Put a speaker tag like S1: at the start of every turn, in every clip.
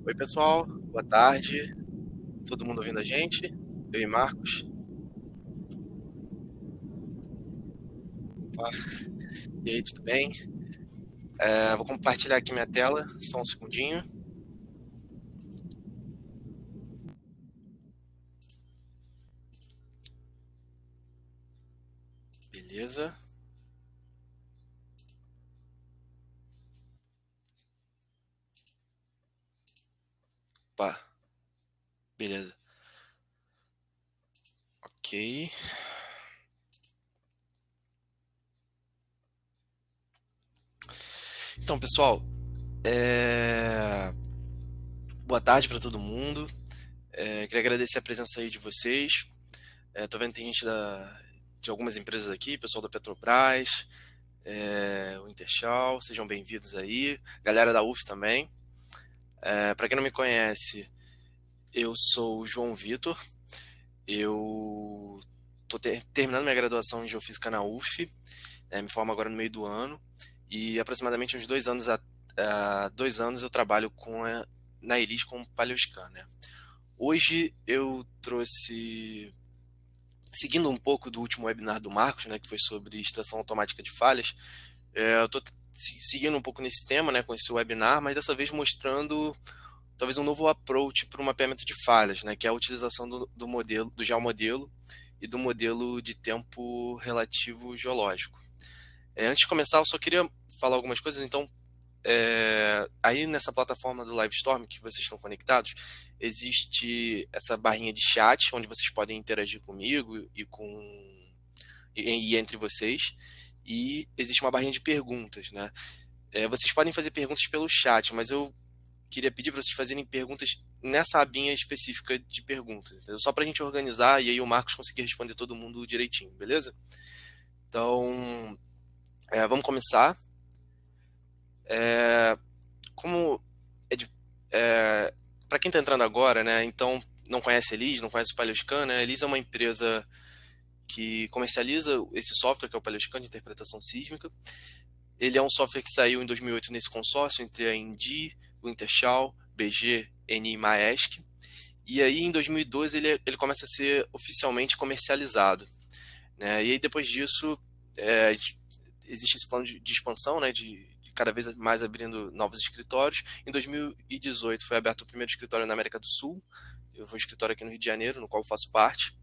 S1: Oi, pessoal, boa tarde. Todo mundo ouvindo a gente? Eu e Marcos. Opa. E aí, tudo bem? Vou compartilhar aqui minha tela, só um segundinho. Beleza. Opa, beleza. Ok. Então, pessoal, boa tarde para todo mundo. Queria agradecer a presença aí de vocês. Tô vendo que tem gente de algumas empresas aqui, pessoal da Petrobras, o Intershal, sejam bem-vindos aí. Galera da UF também. Para quem não me conhece, eu sou o João Vitor. Eu estou terminando minha graduação em Geofísica na UF, me formo agora no meio do ano, e aproximadamente uns 2 anos, há 2 anos eu trabalho na ELIS com Paleoscan, né? Hoje eu trouxe, seguindo um pouco do último webinar do Marcos, né, que foi sobre extração automática de falhas, eu estou seguindo um pouco nesse tema, né, com esse webinar, mas dessa vez mostrando talvez um novo approach para o mapeamento de falhas, né, que é a utilização do modelo, do geomodelo e do modelo de tempo relativo geológico. Antes de começar, eu só queria falar algumas coisas. Então, aí nessa plataforma do Livestorm que vocês estão conectados, existe essa barrinha de chat onde vocês podem interagir comigo e entre vocês. E existe uma barrinha de perguntas, né? Vocês podem fazer perguntas pelo chat, mas eu queria pedir para vocês fazerem perguntas nessa abinha específica de perguntas, entendeu? Só para a gente organizar e aí o Marcos conseguir responder todo mundo direitinho, beleza? Então, vamos começar. Como é para quem está entrando agora, né? Então não conhece a Elis, não conhece o Paleoscan, né? A Elis é uma empresa que comercializa esse software que é o Paleoscan de interpretação sísmica. Ele é um software que saiu em 2008 nesse consórcio entre a Indy, o Intershal, BG, ENI e Maersk. E aí, em 2012, ele começa a ser oficialmente comercializado, né? E aí, depois disso, é, existe esse plano de expansão, né? De cada vez mais abrindo novos escritórios. Em 2018, foi aberto o primeiro escritório na América do Sul. Eu vou um escritório aqui no Rio de Janeiro, no qual eu faço parte.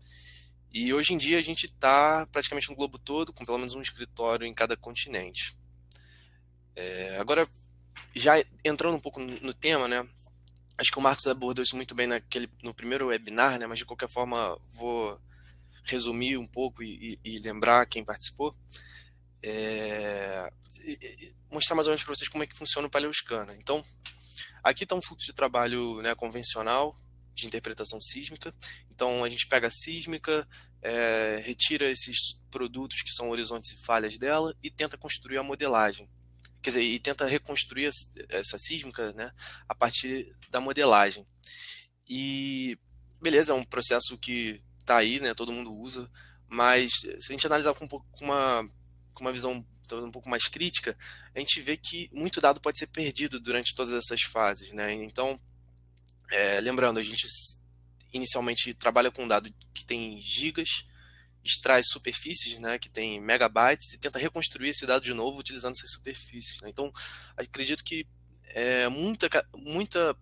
S1: E hoje em dia a gente está praticamente no globo todo, com pelo menos um escritório em cada continente. Agora, já entrando um pouco no tema, né? Acho que o Marcos abordou isso muito bem no primeiro webinar, né? Mas de qualquer forma vou resumir um pouco e lembrar quem participou. Mostrar mais ou menos para vocês como é que funciona o Paleoscan, né? Então, aqui está um fluxo de trabalho, né, convencional de interpretação sísmica. Então, a gente pega a sísmica, retira esses produtos que são horizontes e falhas dela e tenta construir a modelagem. Quer dizer, e tenta reconstruir essa sísmica, né, a partir da modelagem. E beleza, é um processo que está aí, né, todo mundo usa, mas se a gente analisar com uma visão um pouco mais crítica, a gente vê que muito dado pode ser perdido durante todas essas fases, né? Então, lembrando, a gente inicialmente trabalha com um dado que tem gigas, extrai superfícies, né, que tem megabytes, e tenta reconstruir esse dado de novo utilizando essas superfícies, né? Então, acredito que muita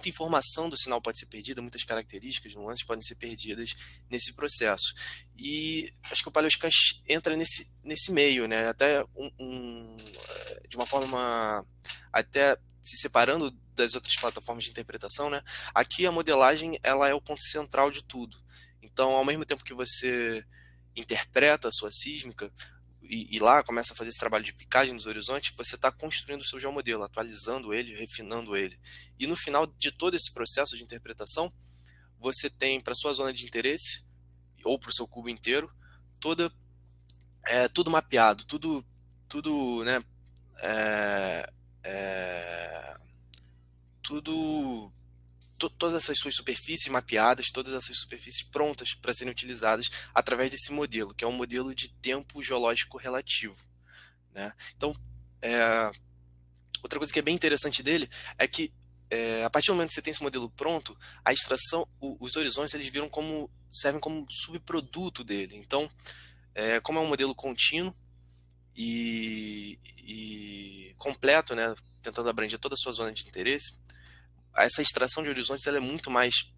S1: informação do sinal pode ser perdida, muitas características, nuances podem ser perdidas nesse processo. E acho que o Paleoscan entra nesse meio, né? Até de uma forma até se separando das outras plataformas de interpretação, né? Aqui a modelagem ela é o ponto central de tudo. Então, ao mesmo tempo que você interpreta a sua sísmica, e lá começa a fazer esse trabalho de picagem dos horizontes, você está construindo o seu geomodelo, atualizando ele, refinando ele. E no final de todo esse processo de interpretação, você tem para sua zona de interesse, ou para o seu cubo inteiro, tudo mapeado, tudo, né, é, é, tudo todas essas suas superfícies mapeadas, todas essas superfícies prontas para serem utilizadas através desse modelo, que é um modelo de tempo geológico relativo, né? Então, é, outra coisa que é bem interessante dele é que a partir do momento que você tem esse modelo pronto, a extração, os horizontes eles servem como subproduto dele. Então, como é um modelo contínuo e completo, né, tentando abranger toda a sua zona de interesse, essa extração de horizontes ela é muito mais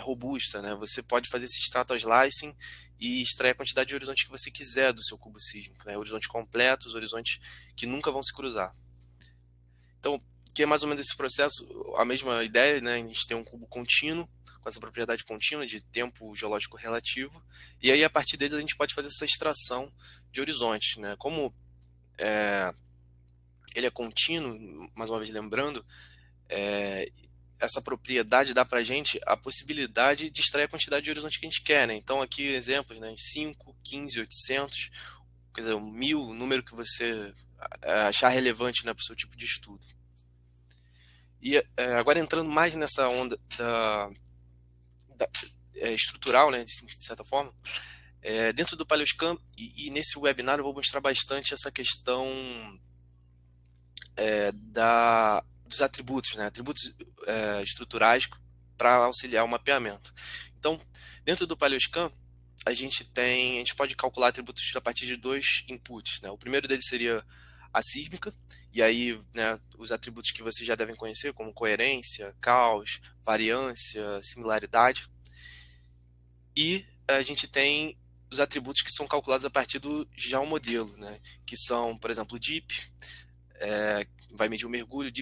S1: robusta, né? Você pode fazer esse strato-slicing e extrair a quantidade de horizontes que você quiser do seu cubo sísmico, né? Horizontes completos, horizontes que nunca vão se cruzar. Então, que é mais ou menos esse processo, a mesma ideia, né? A gente tem um cubo contínuo, com essa propriedade contínua de tempo geológico relativo, e aí a partir deles a gente pode fazer essa extração de horizontes, né? Como ele é contínuo, mais uma vez lembrando, essa propriedade dá para a gente a possibilidade de extrair a quantidade de horizonte que a gente quer, né? Então aqui exemplos, né? 5, 15, 800, quer dizer, 1000, o número que você achar relevante, né, para o seu tipo de estudo. E agora entrando mais nessa onda estrutural, né, de certa forma, dentro do Paleoscan e nesse webinar eu vou mostrar bastante essa questão dos atributos, né, atributos estruturais para auxiliar o mapeamento. Então, dentro do Paleoscan, a gente pode calcular atributos a partir de dois inputs, né? O primeiro deles seria a sísmica, e aí, né, os atributos que vocês já devem conhecer, como coerência, caos, variância, similaridade. E a gente tem os atributos que são calculados a partir do geomodelo, né? Que são, por exemplo, o DEEP, vai medir o mergulho,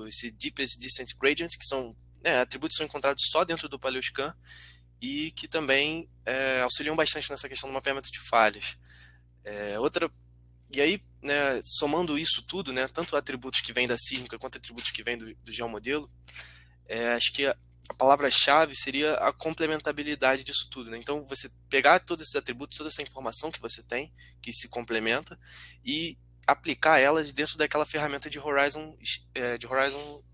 S1: esse Deepest Descent Gradient, que são atributos que são encontrados só dentro do Paleoscan e que também auxiliam bastante nessa questão do mapeamento de falhas. E aí, né, somando isso tudo, né, tanto atributos que vêm da sísmica quanto atributos que vêm do geomodelo, acho que a palavra-chave seria a complementabilidade disso tudo, né? Então, você pegar todos esses atributos, toda essa informação que você tem, que se complementa, e aplicar elas dentro daquela ferramenta de Horizon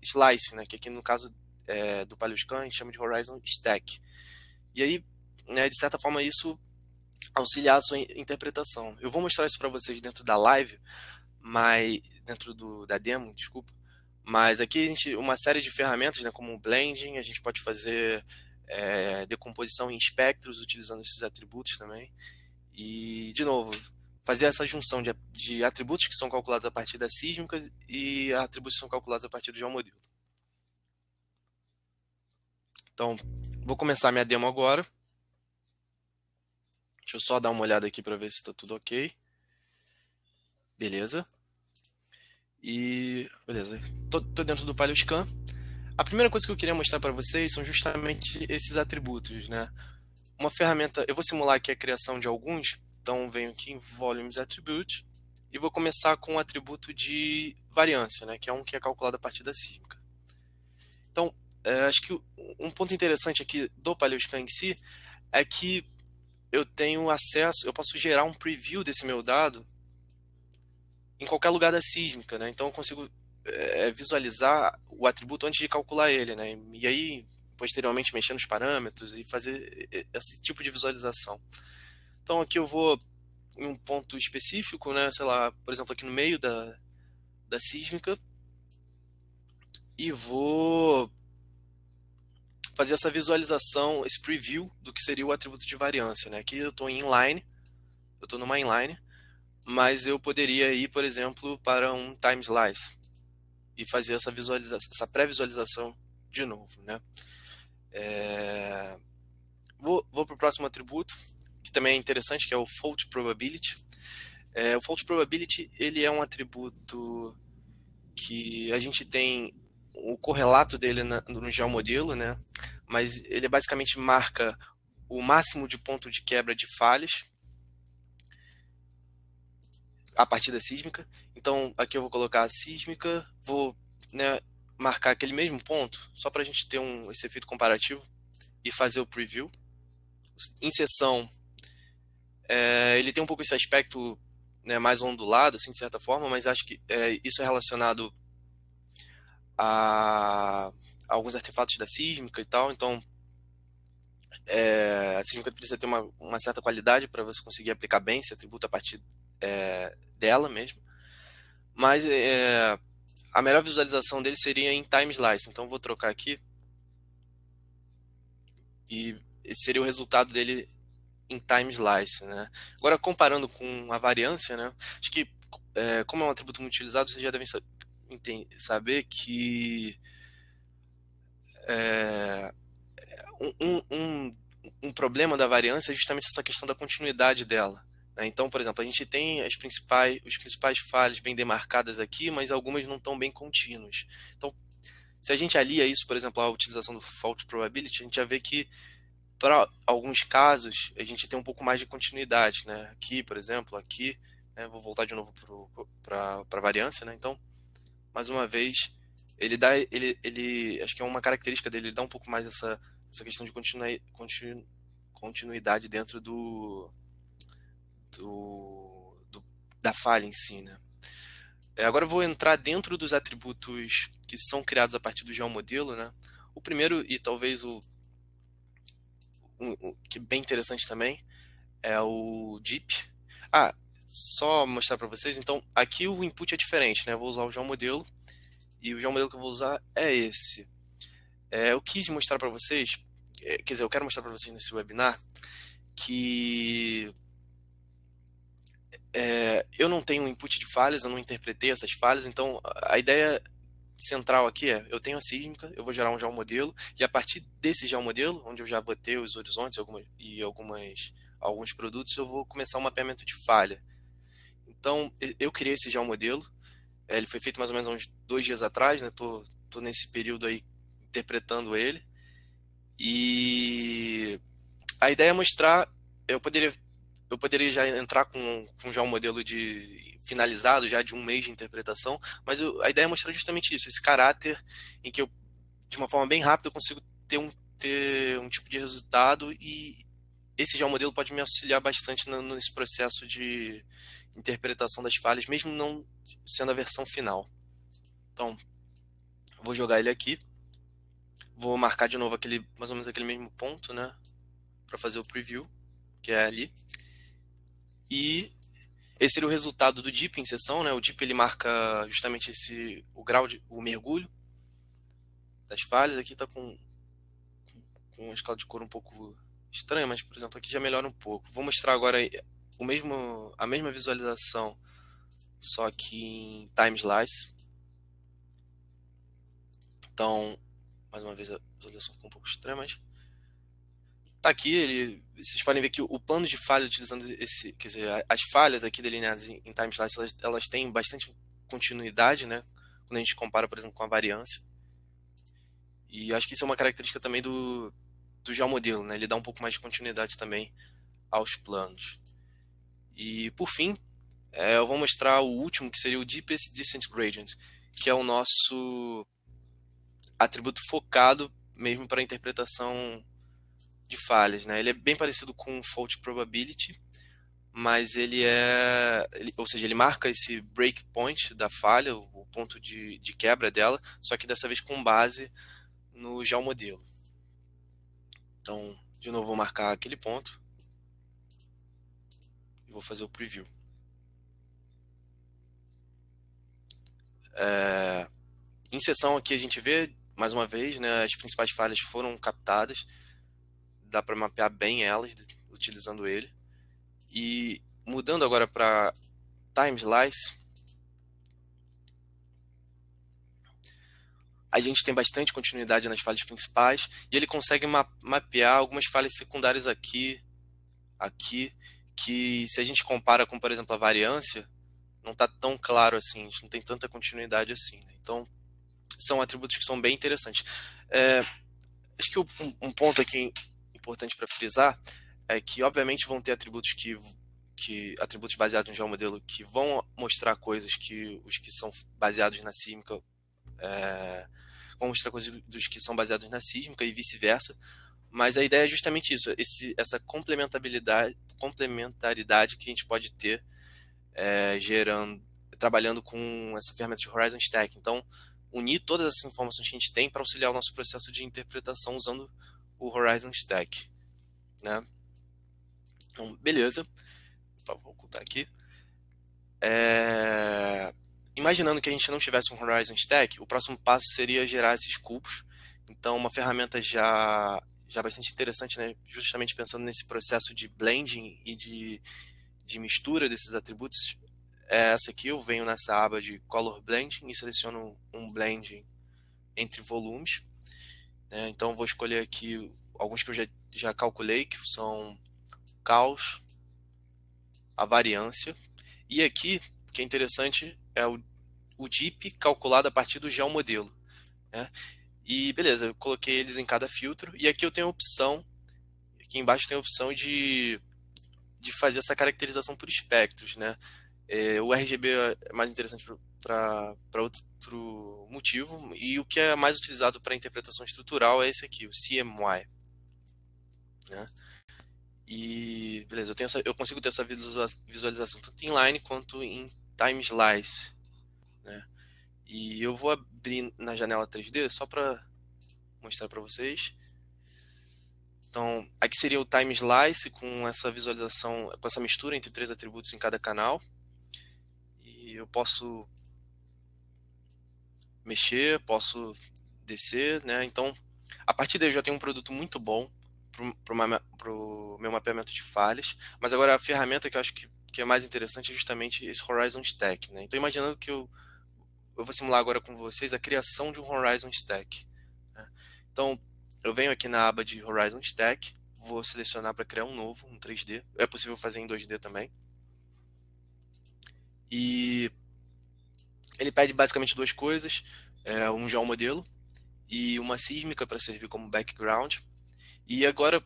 S1: Slice, né? Que aqui no caso do Paleoscan a gente chama de Horizon Stack. E aí, né, de certa forma, isso auxiliar a sua interpretação. Eu vou mostrar isso para vocês dentro da live, mas da demo, desculpa. Mas aqui a gente uma série de ferramentas, né, como o blending, a gente pode fazer decomposição em espectros utilizando esses atributos também. E, de novo, fazer essa junção de atributos que são calculados a partir da sísmica e atributos que são calculados a partir do geomodelo. Então, vou começar minha demo agora. Deixa eu só dar uma olhada aqui para ver se está tudo ok. Beleza. E beleza. Tô dentro do Paleoscan. A primeira coisa que eu queria mostrar para vocês são justamente esses atributos, né? Uma ferramenta, eu vou simular aqui a criação de alguns. Então venho aqui em Volumes Attribute e vou começar com o atributo de variância, né? Que é um que é calculado a partir da sísmica. Então, acho que um ponto interessante aqui do Paleoscan em si é que eu tenho acesso, eu posso gerar um preview desse meu dado em qualquer lugar da sísmica, né? Então eu consigo visualizar o atributo antes de calcular ele, né? E aí, posteriormente, mexer nos parâmetros e fazer esse tipo de visualização. Então aqui eu vou em um ponto específico, né? Sei lá, por exemplo, aqui no meio da sísmica e vou fazer essa visualização, esse preview do que seria o atributo de variância, né? Aqui eu estou em inline, eu estou numa inline, mas eu poderia ir, por exemplo, para um time slice e fazer essa visualização, essa pré-visualização de novo, né? Vou para o próximo atributo, que também é interessante, que é o fault probability. O fault probability ele é um atributo que a gente tem o correlato dele no geomodelo, né? Mas ele basicamente marca o máximo de ponto de quebra de falhas a partir da sísmica. Então aqui eu vou colocar a sísmica, vou, né, marcar aquele mesmo ponto, só para a gente ter esse efeito comparativo e fazer o preview. Inserção, ele tem um pouco esse aspecto, né, mais ondulado, assim, de certa forma, mas acho que isso é relacionado a alguns artefatos da sísmica e tal. Então a sísmica precisa ter uma certa qualidade para você conseguir aplicar bem esse atributo a partir dela mesmo. Mas a melhor visualização dele seria em time slice. Então vou trocar aqui e esse seria o resultado dele em time slice, né? Agora comparando com a variância, né? Acho que como é um atributo muito utilizado, vocês já devem saber que é, um problema da variância é justamente essa questão da continuidade dela, né? Então, por exemplo, a gente tem os principais falhas bem demarcadas aqui, mas algumas não estão bem contínuas. Então, se a gente alia isso, por exemplo, à utilização do fault probability, a gente já vê que para alguns casos a gente tem um pouco mais de continuidade, né? Aqui, por exemplo, aqui, né? Vou voltar de novo para a variância, né? Então, mais uma vez, acho que é uma característica dele, ele dá um pouco mais essa questão de continuidade dentro da falha em si, né? Agora eu vou entrar dentro dos atributos que são criados a partir do geomodelo, né? O primeiro, e talvez que é bem interessante também, é o DEEP. Só mostrar para vocês, então aqui o input é diferente, né? Eu vou usar o geomodelo, e o geomodelo que eu vou usar é esse. Eu quis mostrar para vocês, quer dizer, eu quero mostrar para vocês nesse webinar, que eu não tenho input de falhas, eu não interpretei essas falhas, então a ideia central aqui eu tenho a sísmica, eu vou gerar um geomodelo, e a partir desse geomodelo, onde eu já vou ter os horizontes alguns produtos, eu vou começar um mapeamento de falha. Então, eu criei esse geomodelo, ele foi feito mais ou menos uns 2 dias atrás, né? Tô nesse período aí interpretando ele, e a ideia é mostrar, eu poderia já entrar com já um modelo finalizado, já de um mês de interpretação, mas a ideia é mostrar justamente isso, esse caráter em que eu, de uma forma bem rápida, eu consigo ter um tipo de resultado, e esse já modelo pode me auxiliar bastante nesse processo de interpretação das falhas, mesmo não sendo a versão final. Então, vou jogar ele aqui, vou marcar de novo mais ou menos aquele mesmo ponto, né, para fazer o preview, que é ali. E esse seria o resultado do DEEP em sessão, né? O DEEP ele marca justamente o grau o mergulho das falhas. Aqui está com uma escala de cor um pouco estranha, mas por exemplo aqui já melhora um pouco. Vou mostrar agora a mesma visualização, só que em time slice. Então, mais uma vez a visualização ficou um pouco estranha, mas tá aqui, vocês podem ver que o plano de falha utilizando quer dizer, as falhas aqui delineadas em time slice, elas têm bastante continuidade, né? Quando a gente compara, por exemplo, com a variância. E acho que isso é uma característica também do geomodelo, né? Ele dá um pouco mais de continuidade também aos planos. E por fim, eu vou mostrar o último, que seria o Deepest Descent Gradient, que é o nosso atributo focado mesmo para a interpretação de falhas, né? Ele é bem parecido com o Fault Probability, mas ou seja, ele marca esse breakpoint da falha, o ponto de quebra dela, só que dessa vez com base no geomodelo. Então, de novo, vou marcar aquele ponto e vou fazer o preview. Em sessão aqui a gente vê, mais uma vez, né, as principais falhas foram captadas, dá para mapear bem elas utilizando ele. E mudando agora para time slice, a gente tem bastante continuidade nas falhas principais, e ele consegue mapear algumas falhas secundárias aqui, que se a gente compara com, por exemplo, a variância, não está tão claro assim, a gente não tem tanta continuidade assim, né? Então, são atributos que são bem interessantes. Acho que um ponto aqui importante para frisar é que, obviamente, vão ter atributos atributos baseados no geomodelo que vão mostrar coisas que os que são baseados na sísmica vão mostrar coisas dos que são baseados na sísmica e vice-versa. Mas a ideia é justamente isso, essa complementaridade que a gente pode ter trabalhando com essa ferramenta de Horizon Stack. Então, unir todas essas informações que a gente tem para auxiliar o nosso processo de interpretação usando o Horizon Stack, né? Então, beleza. Vou ocultar aqui. imaginando que a gente não tivesse um Horizon Stack, o próximo passo seria gerar esses cubos. Então, uma ferramenta já bastante interessante, né? Justamente pensando nesse processo de blending e de mistura desses atributos, é essa aqui. Eu venho nessa aba de Color Blending e seleciono um blending entre volumes, né? Então, vou escolher aqui alguns que eu já calculei, que são caos, a variância. E aqui, o que é interessante, é o DIP calculado a partir do geomodelo, né? E beleza, eu coloquei eles em cada filtro. E aqui eu tenho a opção, aqui embaixo tem a opção de fazer essa caracterização por espectros, né? O RGB é mais interessante para outro motivo, e o que é mais utilizado para interpretação estrutural é esse aqui, o CMY, né? E beleza, eu consigo ter essa visualização tanto inline quanto em time slice, né? E eu vou abrir na janela 3D só para mostrar para vocês. Então, aqui seria o time slice com essa visualização, com essa mistura entre 3 atributos em cada canal. E eu posso mexer, posso descer, né? Então, a partir daí eu já tenho um produto muito bom para o meu mapeamento de falhas. Mas agora a ferramenta que eu acho que é mais interessante é justamente esse Horizon Stack, né? Então, imaginando que eu vou simular agora com vocês a criação de um Horizon Stack, né? Então, eu venho aqui na aba de Horizon Stack, vou selecionar para criar um novo, um 3D. É possível fazer em 2D também. E ele pede basicamente duas coisas, um geomodelo e uma sísmica para servir como background. E agora,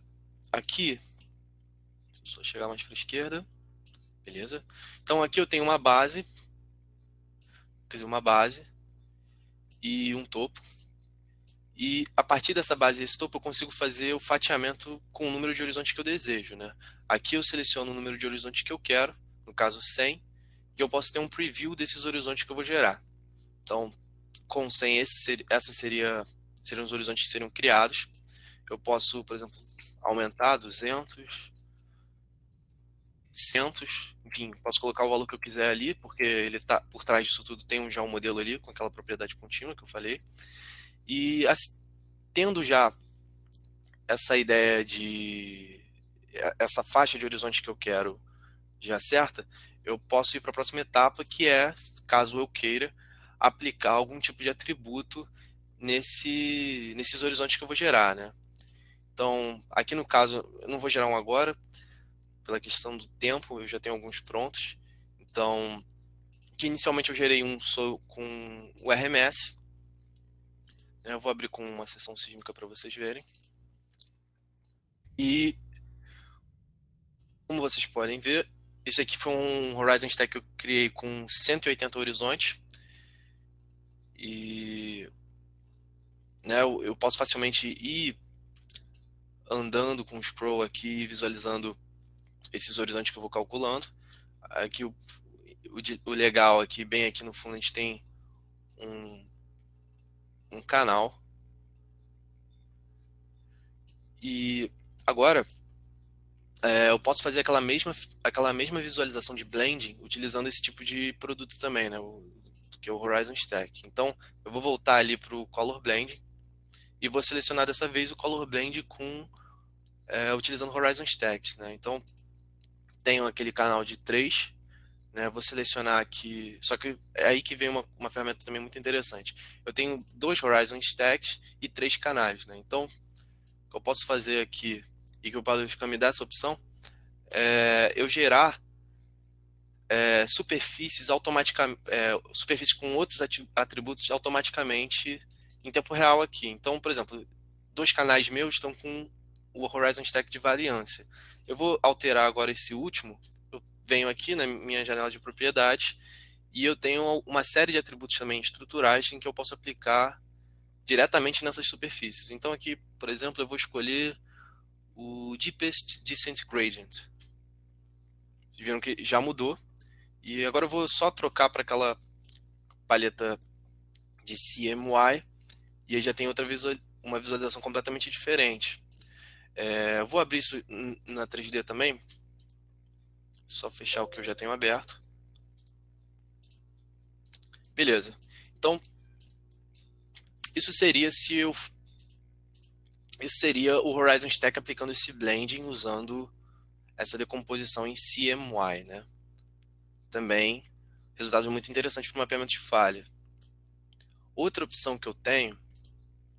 S1: aqui, só chegar mais para a esquerda, beleza? Então aqui eu tenho uma base, quer dizer, uma base e um topo. E a partir dessa base e desse topo eu consigo fazer o fatiamento com o número de horizontes que eu desejo, né? Aqui eu seleciono o número de horizontes que eu quero, no caso 100, e eu posso ter um preview desses horizontes que eu vou gerar. Então, com 100, seriam os horizontes que seriam criados. Eu posso, por exemplo, aumentar 200, 100, enfim, posso colocar o valor que eu quiser ali, porque ele tá por trás disso tudo, tem já um modelo ali com aquela propriedade contínua que eu falei. E tendo já essa ideia de essa faixa de horizonte que eu quero já certa, eu posso ir para a próxima etapa, que é, caso eu queira, aplicar algum tipo de atributo nesses horizontes que eu vou gerar, né? Então, aqui no caso, eu não vou gerar um agora, pela questão do tempo, eu já tenho alguns prontos. Então, que inicialmente eu gerei um com o RMS, né? Eu vou abrir com uma seção sísmica para vocês verem. E, como vocês podem ver, esse aqui foi um Horizon Stack que eu criei com 180 horizontes. E, né, eu posso facilmente ir andando com o scroll aqui, visualizando esses horizontes que eu vou calculando. Aqui o legal aqui, bem aqui no fundo, a gente tem um canal. E agora eu posso fazer aquela mesma visualização de blending utilizando esse tipo de produto também, né? Que é o Horizon Stack. Então, eu vou voltar ali para o Color Blending e vou selecionar dessa vez o Color Blend utilizando Horizon Stack, né? Então, tenho aquele canal de 3, né? Vou selecionar aqui, só que é aí que vem uma ferramenta também muito interessante. Eu tenho 2 Horizon Stacks e 3 canais, né? Então, o que eu posso fazer aqui e que o Padrão me dá essa opção eu gerar superfícies superfícies com outros atributos automaticamente em tempo real aqui. Então, por exemplo, 2 canais meus estão com o Horizon Stack de variância. Eu vou alterar agora esse último. Eu venho aqui na minha janela de propriedades e eu tenho uma série de atributos também estruturais em que eu posso aplicar diretamente nessas superfícies. Então aqui, por exemplo, eu vou escolher o Deepest Descent Gradient. Vocês viram que já mudou. E agora eu vou só trocar para aquela paleta de CMY e aí já tem uma visualização completamente diferente. Eu vou abrir isso na 3D também, só fechar o que eu já tenho aberto. Beleza. Então, isso seria se eu isso seria o Horizon Stack aplicando esse blending usando essa decomposição em CMY, né? Também resultados muito interessantes para o mapeamento de falha. Outra opção que eu tenho,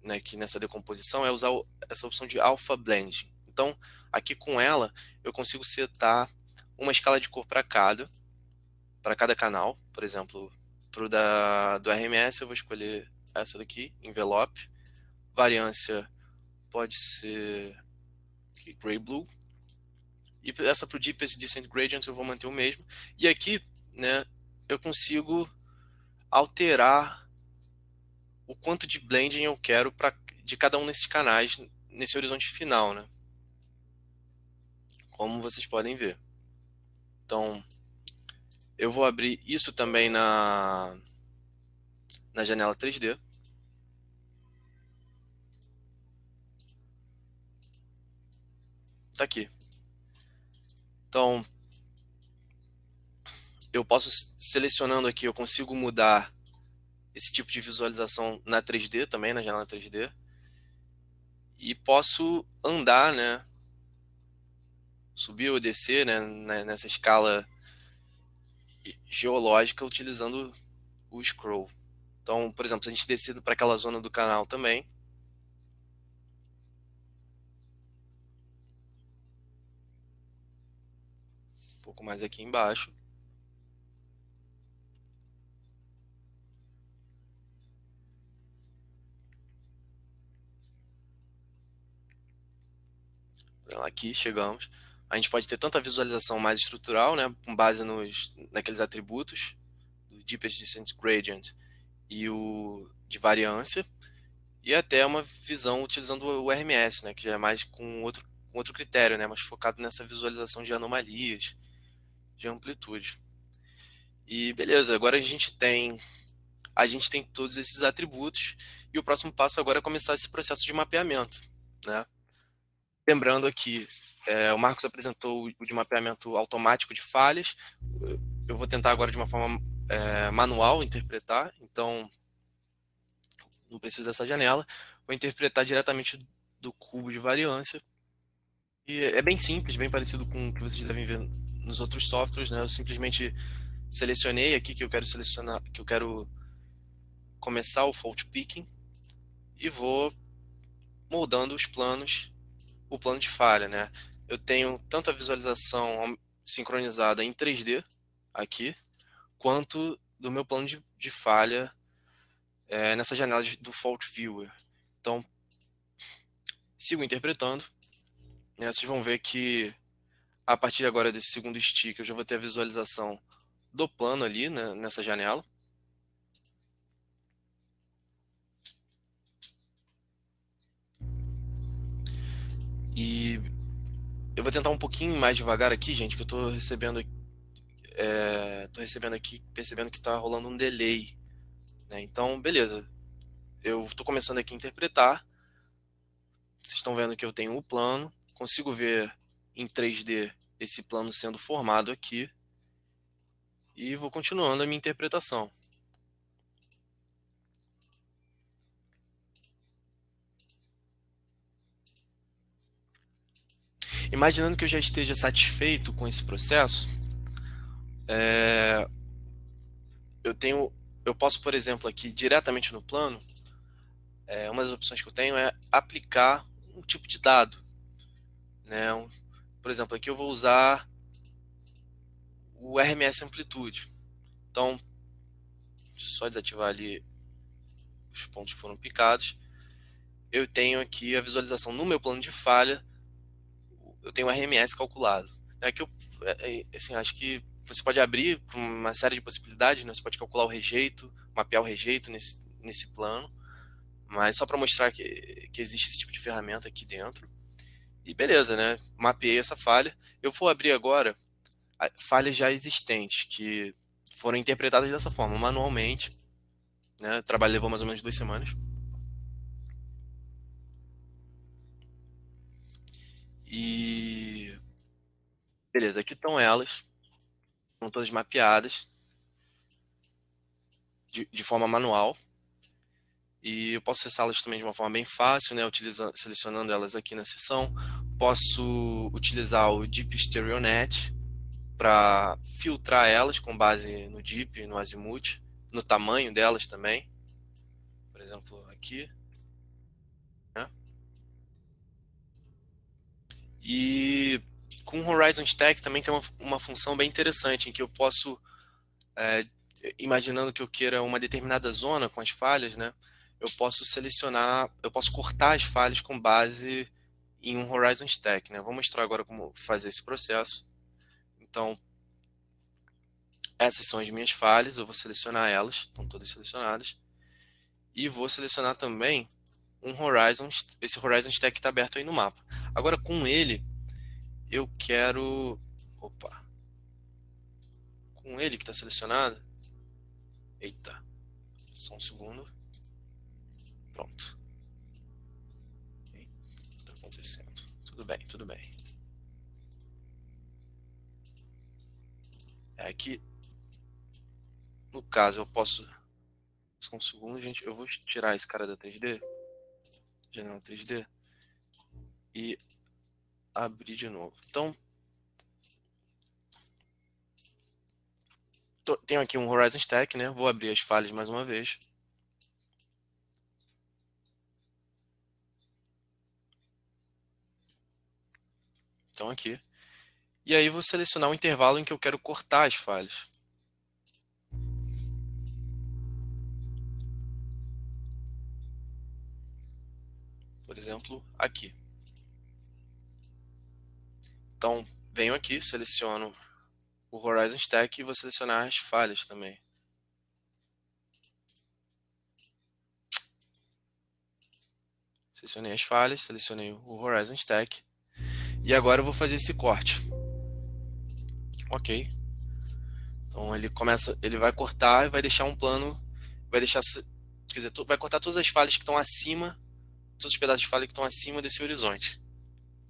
S1: né, aqui nessa decomposição é usar essa opção de Alpha Blending. Então, aqui com ela, eu consigo setar uma escala de cor para cada canal. Por exemplo, do RMS eu vou escolher essa daqui, Envelope. Variância pode ser Gray Blue. E essa para o Deepest Descent Gradient eu vou manter o mesmo. E aqui, né, eu consigo alterar o quanto de blending eu quero de cada um desses canais nesse horizonte final, né? Como vocês podem ver. Então, eu vou abrir isso também na janela 3D. Tá aqui. Então, eu posso, selecionando aqui, eu consigo mudar esse tipo de visualização na 3D também, na janela 3D. E posso andar, né? Subir ou descer, né? Nessa escala geológica utilizando o scroll. Então, por exemplo, se a gente descer para aquela zona do canal também, um pouco mais aqui embaixo, aqui chegamos. A gente pode ter tanto a visualização mais estrutural, né, com base naqueles atributos do Deepest Descent Gradient e o de variância, e até uma visão utilizando o RMS, né, que já é mais com outro critério, né, mais focado nessa visualização de anomalias, de amplitude. E beleza, agora a gente tem todos esses atributos e o próximo passo agora é começar esse processo de mapeamento, né? Lembrando aqui, o Marcos apresentou o de mapeamento automático de falhas. Eu vou tentar agora de uma forma manual interpretar, então não preciso dessa janela. Vou interpretar diretamente do cubo de variância. E é bem simples, bem parecido com o que vocês devem ver nos outros softwares, né? Eu simplesmente selecionei aqui que eu quero selecionar, que eu quero começar o fault picking e vou moldando o plano de falha, né? Eu tenho tanto a visualização sincronizada em 3D aqui, quanto do meu plano de falha nessa janela do Fault Viewer. Então, sigo interpretando, né? Vocês vão ver que a partir agora desse segundo stick eu já vou ter a visualização do plano ali, né, nessa janela. E eu vou tentar um pouquinho mais devagar aqui, gente, que eu estou recebendo aqui, percebendo que está rolando um delay, né? Então, beleza. Eu estou começando aqui a interpretar. Vocês estão vendo que eu tenho o plano. Consigo ver em 3D esse plano sendo formado aqui. E vou continuando a minha interpretação. Imaginando que eu já esteja satisfeito com esse processo, eu posso, por exemplo, aqui diretamente no plano, uma das opções que eu tenho é aplicar um tipo de dado, né? Por exemplo, aqui eu vou usar o RMS Amplitude. Então, só desativar ali os pontos que foram picados. Eu tenho aqui a visualização no meu plano de falha, eu tenho o RMS calculado. Aqui assim, acho que você pode abrir uma série de possibilidades, né? Você pode calcular o rejeito, mapear o rejeito nesse plano, mas só para mostrar que existe esse tipo de ferramenta aqui dentro. E beleza, né? Mapeei essa falha. Eu vou abrir agora falhas já existentes, que foram interpretadas dessa forma, manualmente. Né? O trabalho levou mais ou menos 2 semanas. E beleza, aqui estão elas. Estão todas mapeadas de forma manual. E eu posso acessá-las também de uma forma bem fácil, né, selecionando elas aqui na seção. Posso utilizar o Deep StereoNet para filtrar elas com base no Deep, no Azimuth, no tamanho delas também. Por exemplo, aqui. Né? E com o Horizon Stack também tem uma função bem interessante, em que eu posso, imaginando que eu queira uma determinada zona com as falhas, né, eu posso selecionar, eu posso cortar as falhas com base em um Horizon Stack. Né? Vou mostrar agora como fazer esse processo. Então, essas são as minhas falhas, eu vou selecionar elas, estão todas selecionadas. E vou selecionar também esse Horizon Stack que está aberto aí no mapa. Agora, com ele, eu quero... Opa! Com ele que está selecionado... Eita! Só um segundo. Pronto. O que está acontecendo? Tudo bem, tudo bem. É que, no caso, eu posso... Só um segundo, gente. Eu vou tirar esse cara da 3D. Janela 3D. E abrir de novo. Então, tenho aqui um Horizon Stack, né? Vou abrir as falhas mais uma vez. Então aqui. E aí vou selecionar um intervalo em que eu quero cortar as falhas. Por exemplo, aqui. Então, venho aqui, seleciono o Horizon Stack e vou selecionar as falhas também. Selecionei as falhas, selecionei o Horizon Stack. E agora eu vou fazer esse corte. Ok. Então ele vai cortar e vai deixar um plano, vai deixar, quer dizer, vai cortar todas as falhas que estão acima, todos os pedaços de falha que estão acima desse horizonte.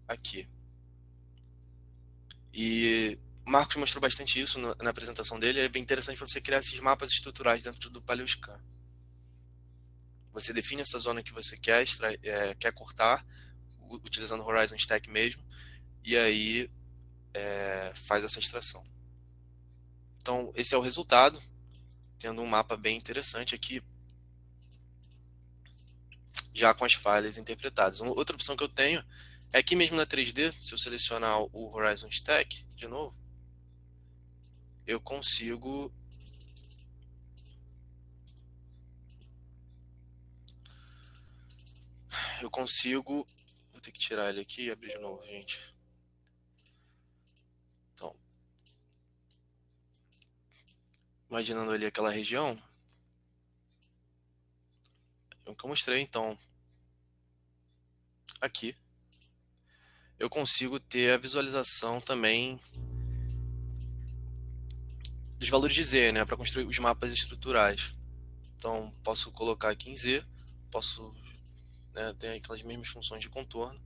S1: Aqui. E o Marcos mostrou bastante isso na apresentação dele. É bem interessante para você criar esses mapas estruturais dentro do PaleoScan. Você define essa zona que você quer cortar, utilizando o Horizon Stack mesmo, e aí faz essa extração. Então, esse é o resultado, tendo um mapa bem interessante aqui, já com as falhas interpretadas. Outra opção que eu tenho é aqui mesmo na 3D, se eu selecionar o Horizon Stack, de novo, eu consigo vou ter que tirar ele aqui e abrir de novo, gente. Então, imaginando ali aquela região, é o que eu mostrei. Então, aqui, eu consigo ter a visualização também dos valores de Z, né, para construir os mapas estruturais. Então, posso colocar aqui em Z, posso, né, ter aquelas mesmas funções de contorno.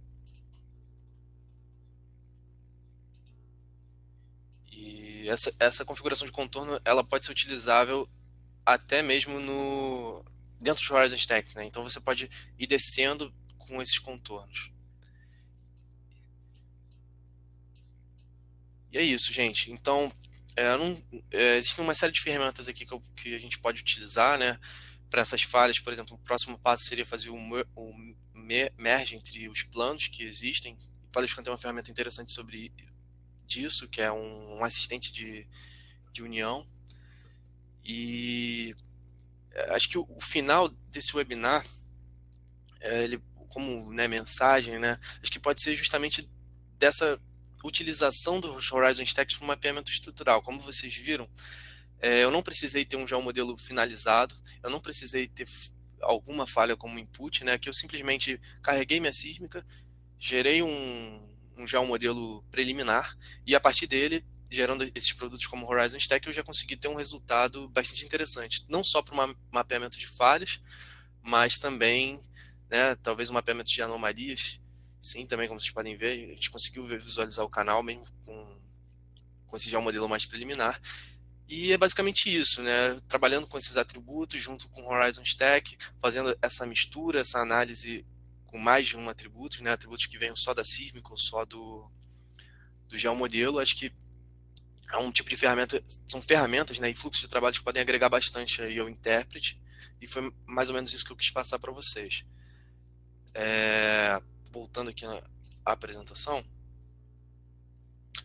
S1: E essa configuração de contorno, ela pode ser utilizável até mesmo dentro do Horizon Stack, né? Então você pode ir descendo com esses contornos. E é isso, gente. Então, existe uma série de ferramentas aqui que a gente pode utilizar, né, para essas falhas. Por exemplo, o próximo passo seria fazer o merge entre os planos que existem. O PaleoScan tem uma ferramenta interessante sobre disso, que é um assistente de união. E acho que o final desse webinar, ele, como, né, mensagem, né, acho que pode ser justamente dessa utilização dos Horizon Stacks para um mapeamento estrutural. Como vocês viram, eu não precisei ter um geomodelo finalizado, eu não precisei ter alguma falha como input, né, que eu simplesmente carreguei minha sísmica, gerei um geomodelo preliminar e a partir dele, gerando esses produtos como Horizon Stack, eu já consegui ter um resultado bastante interessante, não só para um mapeamento de falhas, mas também, né, talvez um mapeamento de anomalias. Sim, também, como vocês podem ver, a gente conseguiu visualizar o canal mesmo com esse geomodelo mais preliminar. E é basicamente isso, né? Trabalhando com esses atributos junto com o Horizon Stack, fazendo essa mistura, essa análise com mais de um atributo, né? Atributos que venham só da Sysmic ou só do geomodelo. Acho que é um tipo de ferramenta, são ferramentas, né, e fluxos de trabalho que podem agregar bastante aí ao intérprete, e foi mais ou menos isso que eu quis passar para vocês. Voltando aqui na apresentação,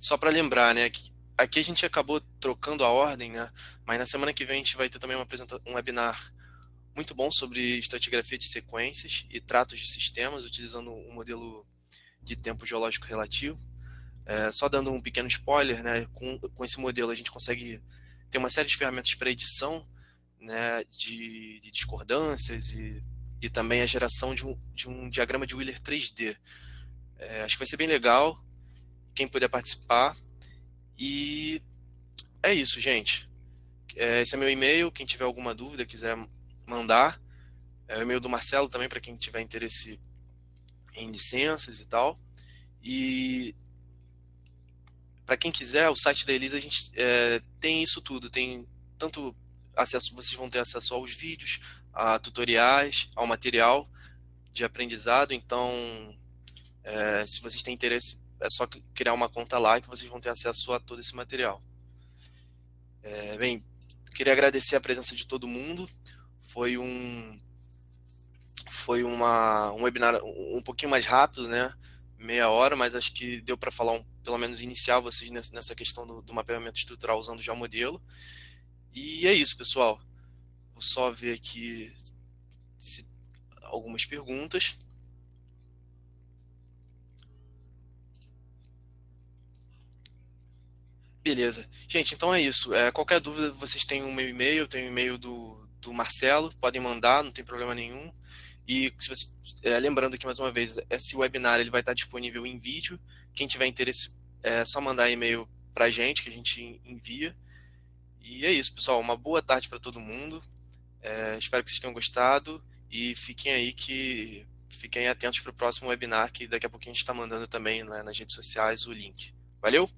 S1: só para lembrar, né, que aqui a gente acabou trocando a ordem, né, mas na semana que vem a gente vai ter também um webinar muito bom sobre estratigrafia de sequências e tratos de sistemas, utilizando um modelo de tempo geológico relativo. Só dando um pequeno spoiler, né, com esse modelo a gente consegue ter uma série de ferramentas para edição, né, de discordâncias e também a geração de um diagrama de Wheeler 3D. Acho que vai ser bem legal, quem puder participar. E é isso, gente. Esse é meu e-mail, quem tiver alguma dúvida, quiser mandar. É o e-mail do Marcelo também, para quem tiver interesse em licenças e tal. E para quem quiser, o site da Elisa a gente tem isso tudo, tem tanto acesso, vocês vão ter acesso aos vídeos, a tutoriais, ao material de aprendizado. Então, se vocês têm interesse, é só criar uma conta lá que vocês vão ter acesso a todo esse material. Bem, queria agradecer a presença de todo mundo. Foi um webinar um pouquinho mais rápido, né? Meia hora, mas acho que deu para falar pelo menos iniciar vocês nessa questão do mapeamento estrutural usando já o modelo. E é isso, pessoal. Vou só ver aqui algumas perguntas. Beleza. Gente, então é isso. Qualquer dúvida, vocês têm o meu e-mail, eu tenho o e-mail do Marcelo, podem mandar, não tem problema nenhum. E se você, lembrando aqui mais uma vez, esse webinar ele vai estar disponível em vídeo. Quem tiver interesse, é só mandar e-mail para a gente, que a gente envia. E é isso, pessoal. Uma boa tarde para todo mundo. Espero que vocês tenham gostado e fiquem atentos para o próximo webinar, que daqui a pouquinho a gente está mandando também, né, nas redes sociais o link. Valeu?